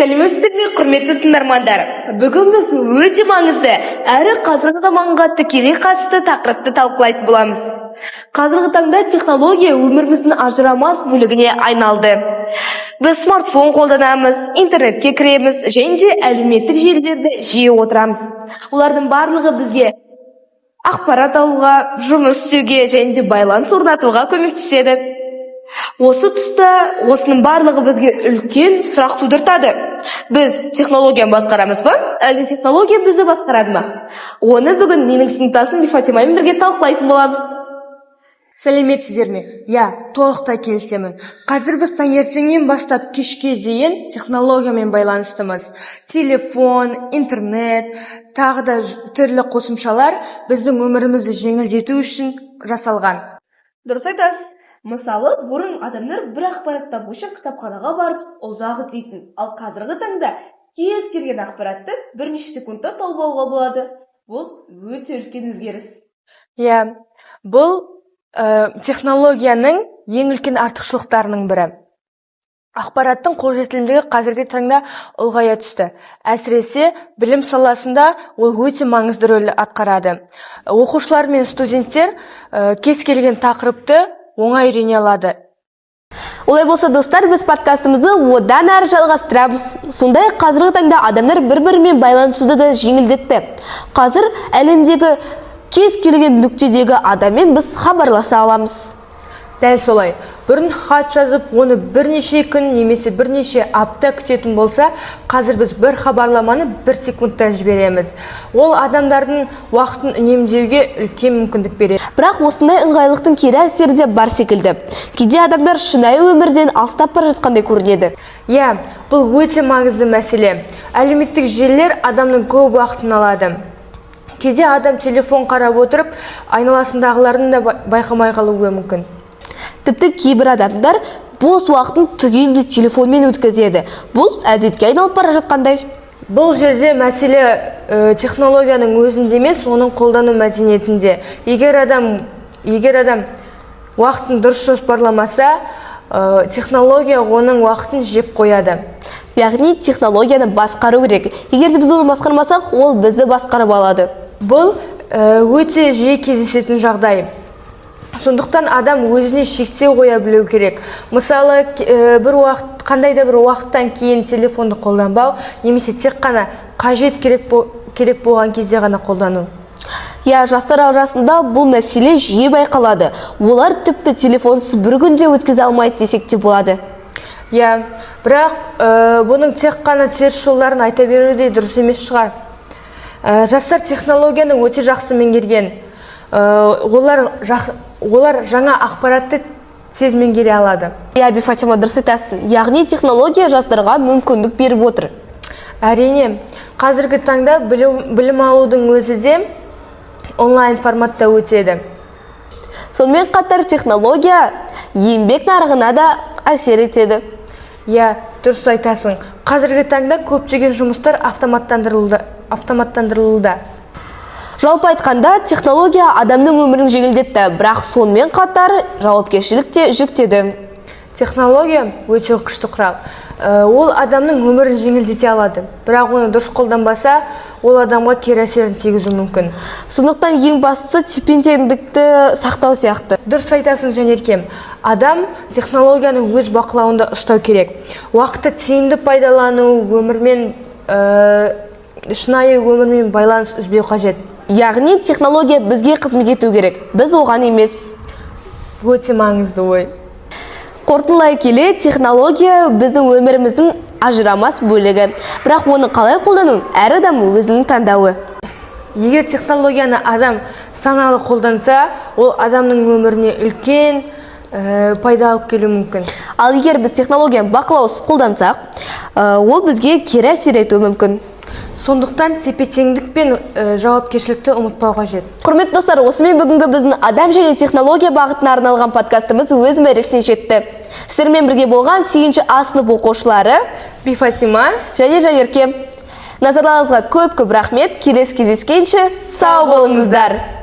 Сәлеметсіздер ме, құрметті тыңдармандар. Бүгін біз өте маңызды әрі қазіргі заманға тікелей қатысты тақырыпты талқылайтын боламыз. Қазіргі таңда технология өміріміздің ажырамас бөлігіне айналды. Біз смартфон қолданамыз, интернетке кіреміз және де әлеуметтік желілерді жиі отырамыз. Олардың барлығы бізге ақпарат алуға, жұмыс істеуге және де байланыс орнатуға көмектеседі. Осы тұста осының барлығы бізге үлкен сұрақ тудыртады. Біз технологияны басқарамыз ба? Әлде технология бізді басқарады ма? Оны бүгін менің сыныптасым Фатимамен бірге талқылайтын боламыз. Сәлеметсіздер ме? Толықтай келісемін. Қазір біз таңертеңнен бастап кешке дейін технологиямен байланыстымыз. Телефон, интернет, тағы да түрлі қосымшалар біздің өмірімізді жеңілдету үшін жасалған. Дұрыс айтасыз. Мысалы, бұрын адамдар бір ақпарат табу үшін кітапханаға барып ұзақ іздейтін, ал қазіргі таңда кез келген ақпаратты бірнеше секундта тауып алуға болады. Бұл өте үлкен өзгеріс. Бұл технологияның ең үлкен артықшылықтарының бірі. Ақпараттың қолжетімділігі қазіргі таңда ұлғая түсті. Әсіресе білім саласында ол өте маңызды рөл атқарады. Оқушылар мен студенттер кез келген тақырыпты оңай үйрене алады. Олай болса, достар, біз подкастымызды одан әрі жалғастырамыз. Сондай қазіргі таңда адамдар бір-бірімен байланысуды да жеңілдетті. Қазір әлемдегі кез келген нүктедегі адаммен біз хабарласа аламыз. Дәл солай. Бұрын хат жазып, оны бірнеше күн немесе бірнеше апта күтетін болса, қазір біз бір хабарламаны бір секундта жібереміз. Ол адамдардың уақытын үнемдеуге үлкен мүмкіндік береді. Бірақ осындай ыңғайлықтың кері әсері де бар секілді. Кейде адамдар шынайы өмірден алыстап бара жатқандай көрінеді. Бұл өте маңызды мәселе. Әлеуметтік желілер адамның көп уақытын алады. Кейде адам телефон қарап отырып, айналасындағыларын да байқамай қалуы мүмкін. Тіпті кейбір адамдар бос уақытын түгелдей телефонмен өткізеді. Бұл әдетке айналып бара жатқандай. Бұл жерде мәселе технологияның өзінде емес, оның қолдану мәдениетінде. Егер адам уақытын дұрыс жоспарламаса, технология оның уақытын жеп қояды. Яғни технологияны басқару керек. Егер біз оны басқармасақ, ол бізді басқарып алады. Бұл өте жиі кездесетін жағдай. Сондықтан адам өзіне шектеу қоя білу керек. Мысалы, қандайда бір уақыттан кейін телефонды қолданбау, немесе тек қана қажет керек болған кезде ғана қолдану. Жастар арасында бұл мәселе жиі байқалады. Олар тіпті телефонсыз бір күнде өткізе алмайды десек те болады. Бірақ бұның тек қана теріс жолдарын айта беру де дұрыс емес шығар. Жастар технологияны өте жақсы меңгерген. Олар жаңа ақпаратты тез меңгере алады. Фатима, дұрыс айтасың. Яғни технология жастарға мүмкіндік беріп отыр. Әрине, қазіргі таңда білім алудың өзі де онлайн форматта өтеді. Сонымен қатар технология еңбек нарығына да әсер етеді. Дұрыс айтасың. Қазіргі таңда көптеген жұмыстар автоматтандырылуда. Жалпы айтқанда, технология адамның өмірін жеңілдетті, бірақ сонымен қатар жауапкершілік те жүктеді. Технология өте күшті құрал. Ол адамның өмірін жеңілдете алады, бірақ оны дұрыс қолданбаса, ол адамға кері әсерін тигізуі мүмкін. Сондықтан ең бастысы тепе-теңдікті сақтау сияқты. Дұрыс айтасың, Жанеркем. Адам технологияны өз бақылауында ұстау керек. Уақытты тиімді пайдалану, шынайы өмірмен байланыс үзбеу қажет. Яғни технология бізге қызмет ету керек, біз оған емес. Өте маңызды ой. Қорытындылай келе, технология біздің өміріміздің ажырамас бөлігі. Бірақ оны қалай қолдану, әр адам өзінің таңдауы. Егер технологияны адам саналы қолданса, ол адамның өміріне үлкен пайда алып келуі мүмкін. Ал егер біз технологияны бақылаусыз қолдансақ, ол бізге кері әсер етуі мүмкін. Сондықтан тепе-теңдік пен жауапкершілікті ұмытпау қажет. Құрметті достар, осымен бүгінгі біздің адам және технология бағытына арналған подкастымыз өз мәресіне жетті. Сіздермен бірге болған 8-ші А сынып оқушылары Фатима және Жанеркем. Назарларыңызға көп рахмет. Келесі кездескенше сау болыңыздар.